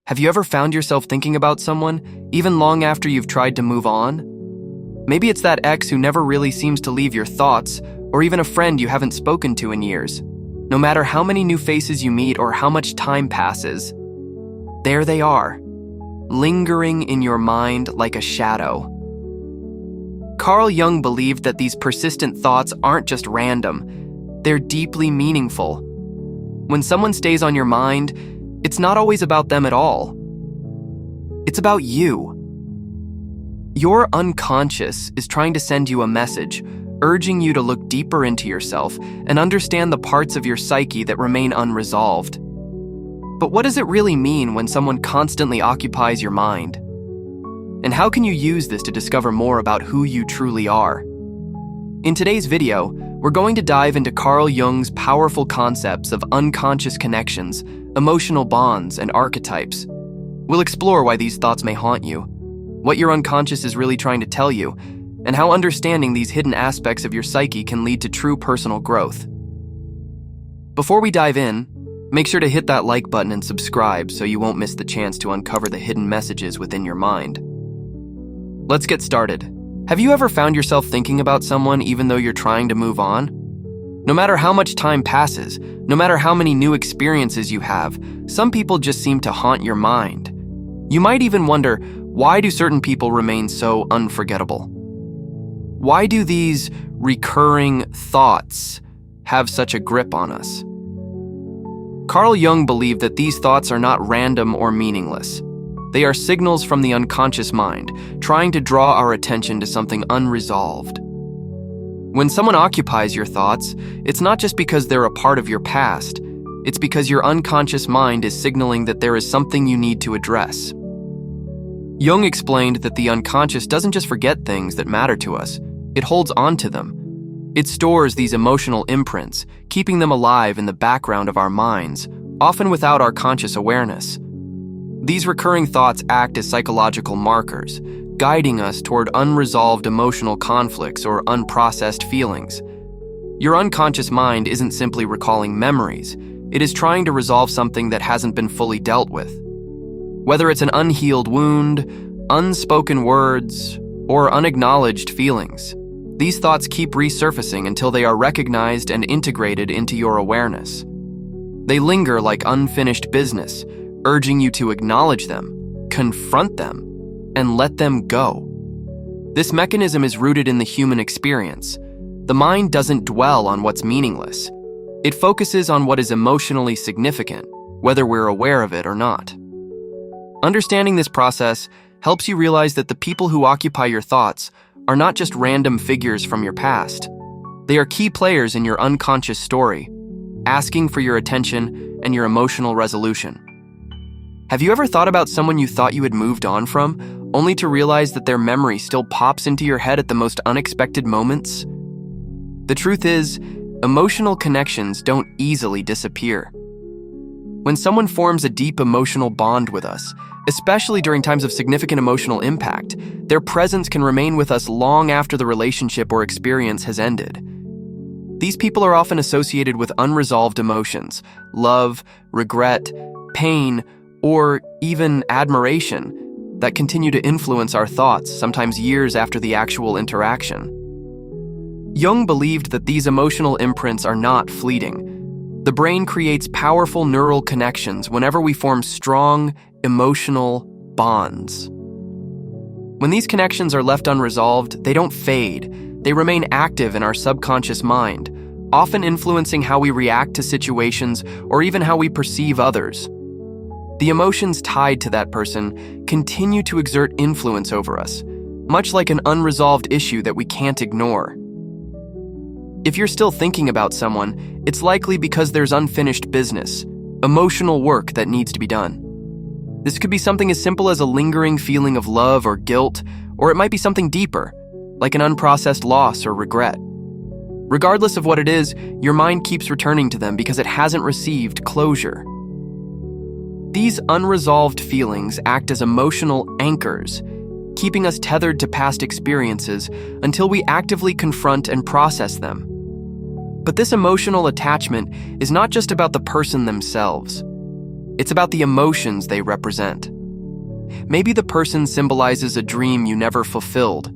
Have you ever found yourself thinking about someone, even long after you've tried to move on? Maybe it's that ex who never really seems to leave your thoughts, or even a friend you haven't spoken to in years. No matter how many new faces you meet or how much time passes, there they are, lingering in your mind like a shadow. Carl Jung believed that these persistent thoughts aren't just random, they're deeply meaningful. When someone stays on your mind, it's not always about them at all. It's about you. Your unconscious is trying to send you a message, urging you to look deeper into yourself and understand the parts of your psyche that remain unresolved. But what does it really mean when someone constantly occupies your mind? And how can you use this to discover more about who you truly are? In today's video, we're going to dive into Carl Jung's powerful concepts of unconscious connections, emotional bonds, and archetypes. We'll explore why these thoughts may haunt you, what your unconscious is really trying to tell you, and how understanding these hidden aspects of your psyche can lead to true personal growth. Before we dive in, make sure to hit that like button and subscribe so you won't miss the chance to uncover the hidden messages within your mind. Let's get started. Have you ever found yourself thinking about someone even though you're trying to move on? No matter how much time passes, no matter how many new experiences you have, some people just seem to haunt your mind. You might even wonder, why do certain people remain so unforgettable? Why do these recurring thoughts have such a grip on us? Carl Jung believed that these thoughts are not random or meaningless. They are signals from the unconscious mind, trying to draw our attention to something unresolved. When someone occupies your thoughts, it's not just because they're a part of your past, it's because your unconscious mind is signaling that there is something you need to address. Jung explained that the unconscious doesn't just forget things that matter to us, it holds on to them. It stores these emotional imprints, keeping them alive in the background of our minds, often without our conscious awareness. These recurring thoughts act as psychological markers, guiding us toward unresolved emotional conflicts or unprocessed feelings. Your unconscious mind isn't simply recalling memories, it is trying to resolve something that hasn't been fully dealt with. Whether it's an unhealed wound, unspoken words, or unacknowledged feelings, these thoughts keep resurfacing until they are recognized and integrated into your awareness. They linger like unfinished business, urging you to acknowledge them, confront them, and let them go. This mechanism is rooted in the human experience. The mind doesn't dwell on what's meaningless. It focuses on what is emotionally significant, whether we're aware of it or not. Understanding this process helps you realize that the people who occupy your thoughts are not just random figures from your past. They are key players in your unconscious story, asking for your attention and your emotional resolution. Have you ever thought about someone you thought you had moved on from, only to realize that their memory still pops into your head at the most unexpected moments? The truth is, emotional connections don't easily disappear. When someone forms a deep emotional bond with us, especially during times of significant emotional impact, their presence can remain with us long after the relationship or experience has ended. These people are often associated with unresolved emotions, love, regret, pain, or even admiration that continue to influence our thoughts, sometimes years after the actual interaction. Jung believed that these emotional imprints are not fleeting. The brain creates powerful neural connections whenever we form strong, emotional bonds. When these connections are left unresolved, they don't fade. They remain active in our subconscious mind, often influencing how we react to situations or even how we perceive others. The emotions tied to that person continue to exert influence over us, much like an unresolved issue that we can't ignore. If you're still thinking about someone, it's likely because there's unfinished business, emotional work that needs to be done. This could be something as simple as a lingering feeling of love or guilt, or it might be something deeper, like an unprocessed loss or regret. Regardless of what it is, your mind keeps returning to them because it hasn't received closure. These unresolved feelings act as emotional anchors, keeping us tethered to past experiences until we actively confront and process them. But this emotional attachment is not just about the person themselves. It's about the emotions they represent. Maybe the person symbolizes a dream you never fulfilled,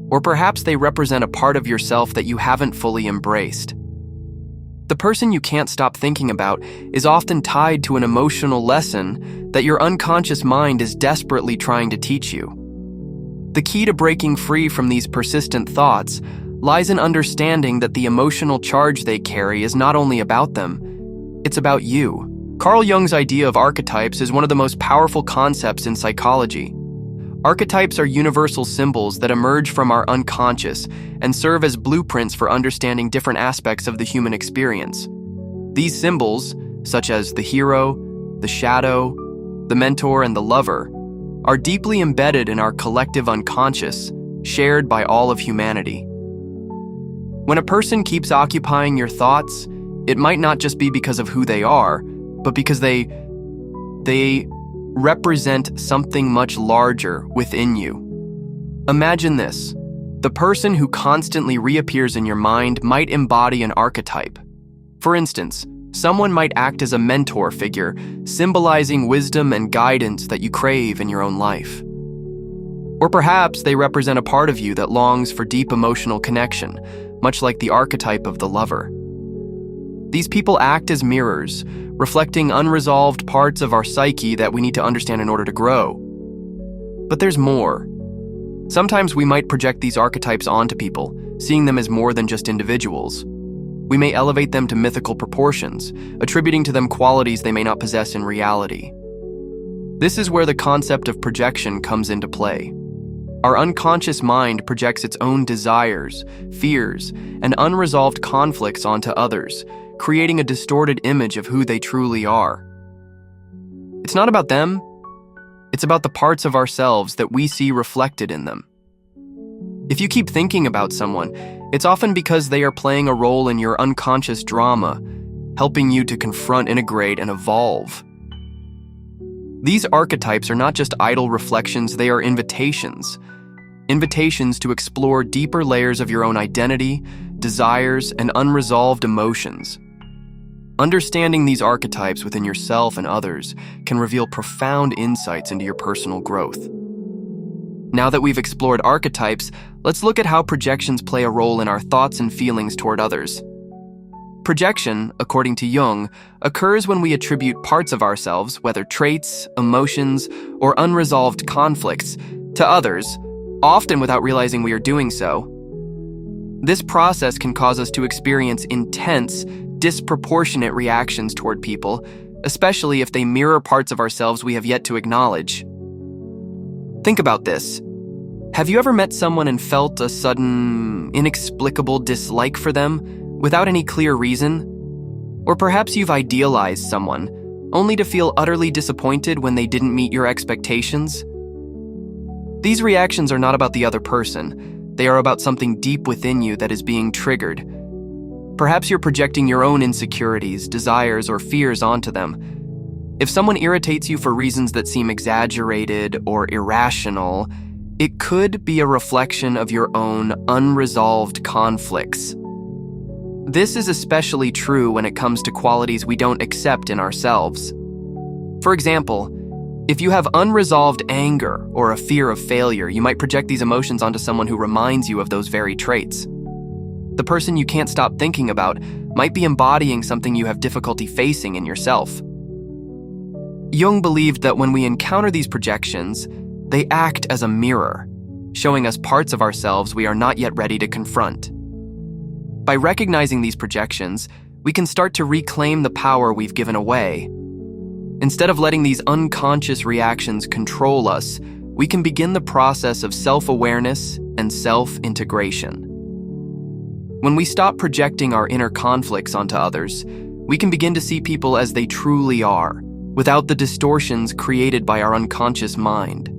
or perhaps they represent a part of yourself that you haven't fully embraced. The person you can't stop thinking about is often tied to an emotional lesson that your unconscious mind is desperately trying to teach you. The key to breaking free from these persistent thoughts lies in understanding that the emotional charge they carry is not only about them, it's about you. Carl Jung's idea of archetypes is one of the most powerful concepts in psychology. Archetypes are universal symbols that emerge from our unconscious and serve as blueprints for understanding different aspects of the human experience. These symbols, such as the hero, the shadow, the mentor, and the lover, are deeply embedded in our collective unconscious, shared by all of humanity. When a person keeps occupying your thoughts, it might not just be because of who they are, but because they represent something much larger within you. Imagine this. The person who constantly reappears in your mind might embody an archetype. For instance, someone might act as a mentor figure, symbolizing wisdom and guidance that you crave in your own life. Or perhaps they represent a part of you that longs for deep emotional connection, much like the archetype of the lover. These people act as mirrors, reflecting unresolved parts of our psyche that we need to understand in order to grow. But there's more. Sometimes we might project these archetypes onto people, seeing them as more than just individuals. We may elevate them to mythical proportions, attributing to them qualities they may not possess in reality. This is where the concept of projection comes into play. Our unconscious mind projects its own desires, fears, and unresolved conflicts onto others, creating a distorted image of who they truly are. It's not about them, it's about the parts of ourselves that we see reflected in them. If you keep thinking about someone, it's often because they are playing a role in your unconscious drama, helping you to confront, integrate, and evolve. These archetypes are not just idle reflections, they are invitations. Invitations to explore deeper layers of your own identity, desires, and unresolved emotions. Understanding these archetypes within yourself and others can reveal profound insights into your personal growth. Now that we've explored archetypes, let's look at how projections play a role in our thoughts and feelings toward others. Projection, according to Jung, occurs when we attribute parts of ourselves, whether traits, emotions, or unresolved conflicts, to others, often without realizing we are doing so. This process can cause us to experience intense, disproportionate reactions toward people, especially if they mirror parts of ourselves we have yet to acknowledge. Think about this. Have you ever met someone and felt a sudden, inexplicable dislike for them without any clear reason? Or perhaps you've idealized someone, only to feel utterly disappointed when they didn't meet your expectations? These reactions are not about the other person. They are about something deep within you that is being triggered. Perhaps you're projecting your own insecurities, desires, or fears onto them. If someone irritates you for reasons that seem exaggerated or irrational, it could be a reflection of your own unresolved conflicts. This is especially true when it comes to qualities we don't accept in ourselves. For example, if you have unresolved anger or a fear of failure, you might project these emotions onto someone who reminds you of those very traits. The person you can't stop thinking about might be embodying something you have difficulty facing in yourself. Jung believed that when we encounter these projections, they act as a mirror, showing us parts of ourselves we are not yet ready to confront. By recognizing these projections, we can start to reclaim the power we've given away. Instead of letting these unconscious reactions control us, we can begin the process of self-awareness and self-integration. When we stop projecting our inner conflicts onto others, we can begin to see people as they truly are, without the distortions created by our unconscious mind.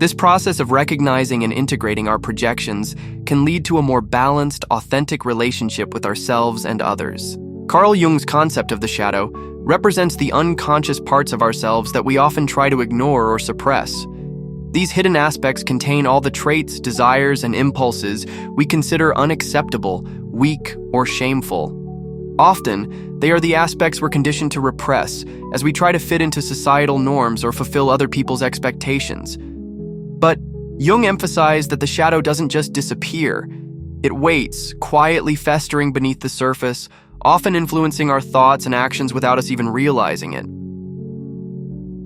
This process of recognizing and integrating our projections can lead to a more balanced, authentic relationship with ourselves and others. Carl Jung's concept of the shadow represents the unconscious parts of ourselves that we often try to ignore or suppress. These hidden aspects contain all the traits, desires, and impulses we consider unacceptable, weak, or shameful. Often, they are the aspects we're conditioned to repress as we try to fit into societal norms or fulfill other people's expectations. But Jung emphasized that the shadow doesn't just disappear. It waits, quietly festering beneath the surface, often influencing our thoughts and actions without us even realizing it.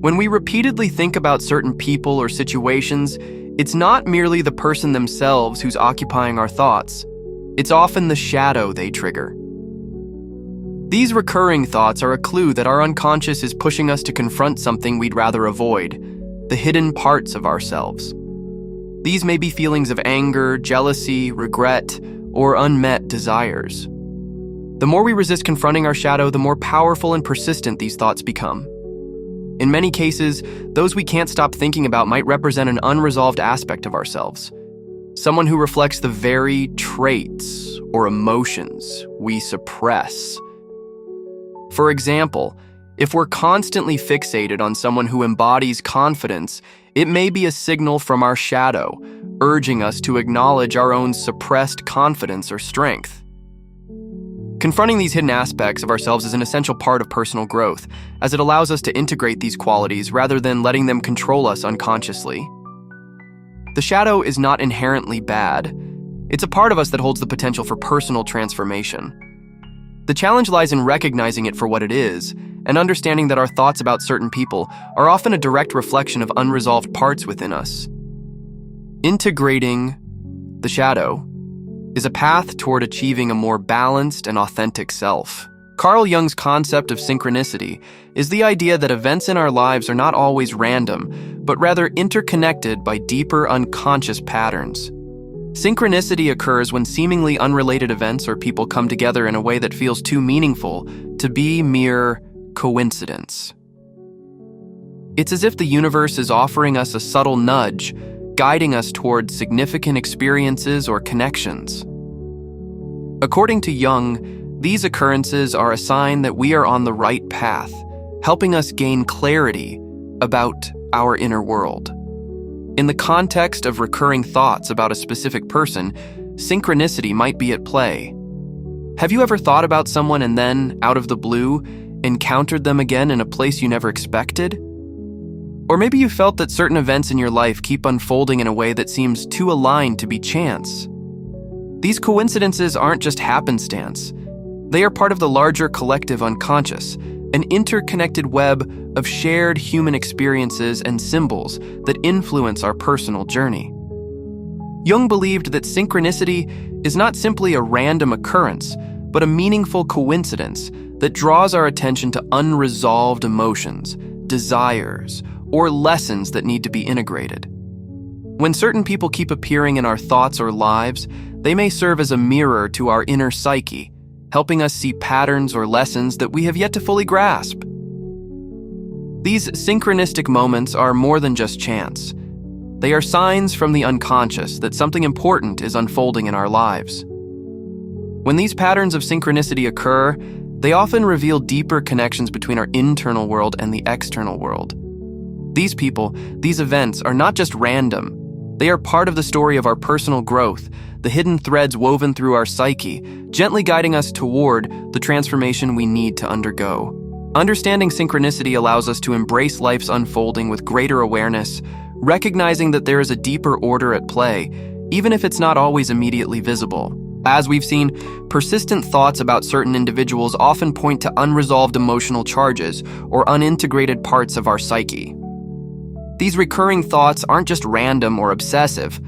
When we repeatedly think about certain people or situations, it's not merely the person themselves who's occupying our thoughts. It's often the shadow they trigger. These recurring thoughts are a clue that our unconscious is pushing us to confront something we'd rather avoid, the hidden parts of ourselves. These may be feelings of anger, jealousy, regret, or unmet desires. The more we resist confronting our shadow, the more powerful and persistent these thoughts become. In many cases, those we can't stop thinking about might represent an unresolved aspect of ourselves, someone who reflects the very traits or emotions we suppress. For example, if we're constantly fixated on someone who embodies confidence, it may be a signal from our shadow, urging us to acknowledge our own suppressed confidence or strength. Confronting these hidden aspects of ourselves is an essential part of personal growth, as it allows us to integrate these qualities rather than letting them control us unconsciously. The shadow is not inherently bad. It's a part of us that holds the potential for personal transformation. The challenge lies in recognizing it for what it is, and understanding that our thoughts about certain people are often a direct reflection of unresolved parts within us. Integrating the shadow is a path toward achieving a more balanced and authentic self. Carl Jung's concept of synchronicity is the idea that events in our lives are not always random, but rather interconnected by deeper unconscious patterns. Synchronicity occurs when seemingly unrelated events or people come together in a way that feels too meaningful to be mere coincidence. It's as if the universe is offering us a subtle nudge, guiding us toward significant experiences or connections. According to Jung, these occurrences are a sign that we are on the right path, helping us gain clarity about our inner world. In the context of recurring thoughts about a specific person, synchronicity might be at play. Have you ever thought about someone and then, out of the blue, encountered them again in a place you never expected? Or maybe you felt that certain events in your life keep unfolding in a way that seems too aligned to be chance. These coincidences aren't just happenstance. They are part of the larger collective unconscious, an interconnected web of shared human experiences and symbols that influence our personal journey. Jung believed that synchronicity is not simply a random occurrence, but a meaningful coincidence that draws our attention to unresolved emotions, desires, or lessons that need to be integrated. When certain people keep appearing in our thoughts or lives, they may serve as a mirror to our inner psyche, helping us see patterns or lessons that we have yet to fully grasp. These synchronistic moments are more than just chance. They are signs from the unconscious that something important is unfolding in our lives. When these patterns of synchronicity occur, they often reveal deeper connections between our internal world and the external world. These people, these events, are not just random. They are part of the story of our personal growth, the hidden threads woven through our psyche, gently guiding us toward the transformation we need to undergo. Understanding synchronicity allows us to embrace life's unfolding with greater awareness, recognizing that there is a deeper order at play, even if it's not always immediately visible. As we've seen, persistent thoughts about certain individuals often point to unresolved emotional charges or unintegrated parts of our psyche. These recurring thoughts aren't just random or obsessive.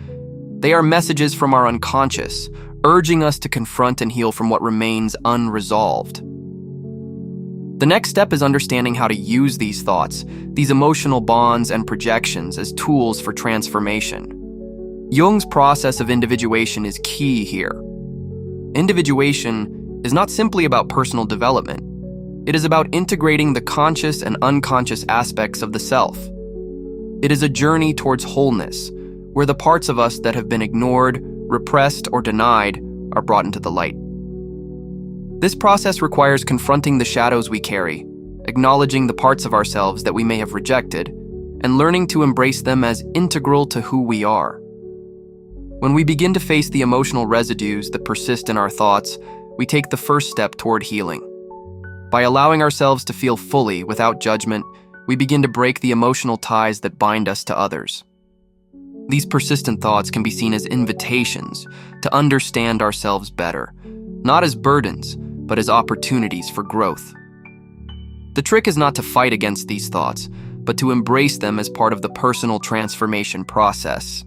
They are messages from our unconscious, urging us to confront and heal from what remains unresolved. The next step is understanding how to use these thoughts, these emotional bonds and projections as tools for transformation. Jung's process of individuation is key here. Individuation is not simply about personal development. It is about integrating the conscious and unconscious aspects of the self. It is a journey towards wholeness, where the parts of us that have been ignored, repressed, or denied are brought into the light. This process requires confronting the shadows we carry, acknowledging the parts of ourselves that we may have rejected, and learning to embrace them as integral to who we are. When we begin to face the emotional residues that persist in our thoughts, we take the first step toward healing. By allowing ourselves to feel fully without judgment, we begin to break the emotional ties that bind us to others. These persistent thoughts can be seen as invitations to understand ourselves better, not as burdens, but as opportunities for growth. The trick is not to fight against these thoughts, but to embrace them as part of the personal transformation process.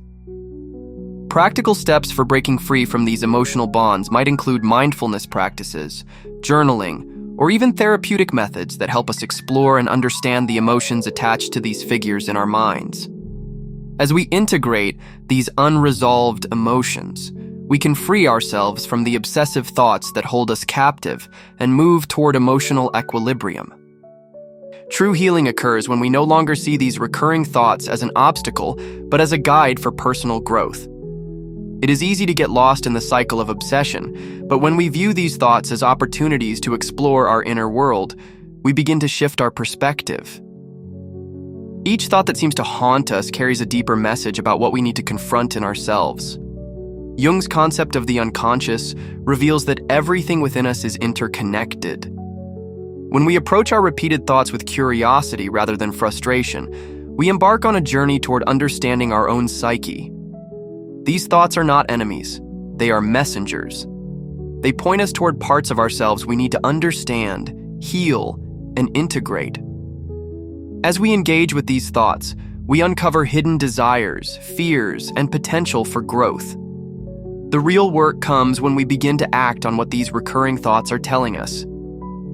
Practical steps for breaking free from these emotional bonds might include mindfulness practices, journaling, or even therapeutic methods that help us explore and understand the emotions attached to these figures in our minds. As we integrate these unresolved emotions, we can free ourselves from the obsessive thoughts that hold us captive and move toward emotional equilibrium. True healing occurs when we no longer see these recurring thoughts as an obstacle, but as a guide for personal growth. It is easy to get lost in the cycle of obsession, but when we view these thoughts as opportunities to explore our inner world, we begin to shift our perspective. Each thought that seems to haunt us carries a deeper message about what we need to confront in ourselves. Jung's concept of the unconscious reveals that everything within us is interconnected. When we approach our repeated thoughts with curiosity rather than frustration, we embark on a journey toward understanding our own psyche. These thoughts are not enemies, they are messengers. They point us toward parts of ourselves we need to understand, heal, and integrate. As we engage with these thoughts, we uncover hidden desires, fears, and potential for growth. The real work comes when we begin to act on what these recurring thoughts are telling us.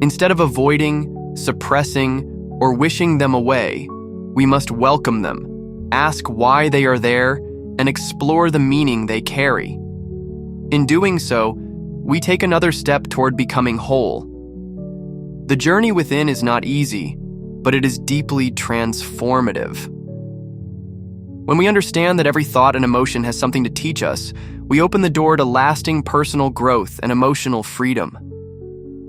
Instead of avoiding, suppressing, or wishing them away, we must welcome them, ask why they are there, and explore the meaning they carry. In doing so, we take another step toward becoming whole. The journey within is not easy, but it is deeply transformative. When we understand that every thought and emotion has something to teach us, we open the door to lasting personal growth and emotional freedom.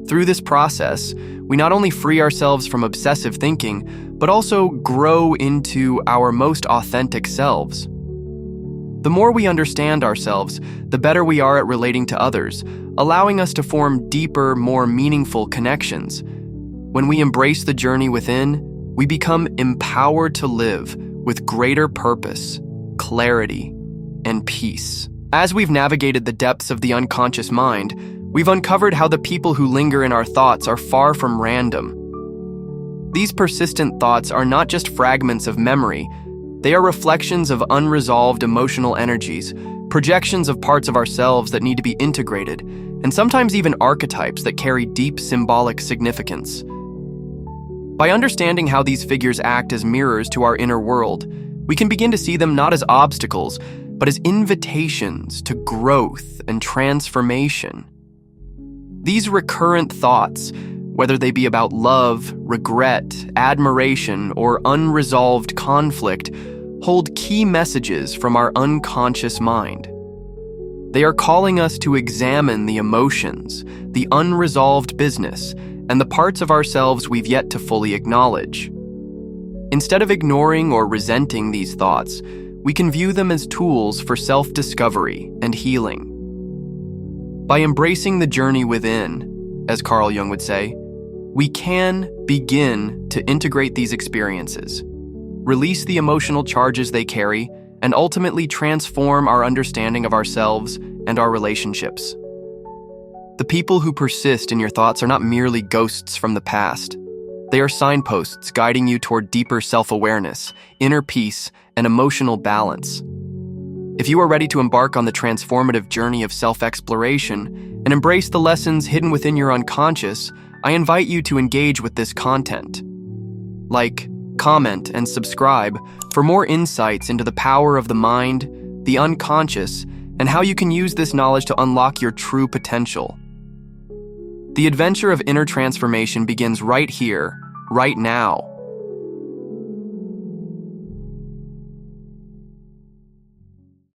Through this process, we not only free ourselves from obsessive thinking, but also grow into our most authentic selves. The more we understand ourselves, the better we are at relating to others, allowing us to form deeper, more meaningful connections. When we embrace the journey within, we become empowered to live with greater purpose, clarity, and peace. As we've navigated the depths of the unconscious mind, we've uncovered how the people who linger in our thoughts are far from random. These persistent thoughts are not just fragments of memory, they are reflections of unresolved emotional energies, projections of parts of ourselves that need to be integrated, and sometimes even archetypes that carry deep symbolic significance. By understanding how these figures act as mirrors to our inner world, we can begin to see them not as obstacles, but as invitations to growth and transformation. These recurrent thoughts, whether they be about love, regret, admiration, or unresolved conflict, hold key messages from our unconscious mind. They are calling us to examine the emotions, the unresolved business, and the parts of ourselves we've yet to fully acknowledge. Instead of ignoring or resenting these thoughts, we can view them as tools for self-discovery and healing. By embracing the journey within, as Carl Jung would say, we can begin to integrate these experiences, release the emotional charges they carry, and ultimately transform our understanding of ourselves and our relationships. The people who persist in your thoughts are not merely ghosts from the past. They are signposts guiding you toward deeper self-awareness, inner peace, and emotional balance. If you are ready to embark on the transformative journey of self-exploration and embrace the lessons hidden within your unconscious, I invite you to engage with this content. Like, comment, and subscribe for more insights into the power of the mind, the unconscious, and how you can use this knowledge to unlock your true potential. The adventure of inner transformation begins right here, right now.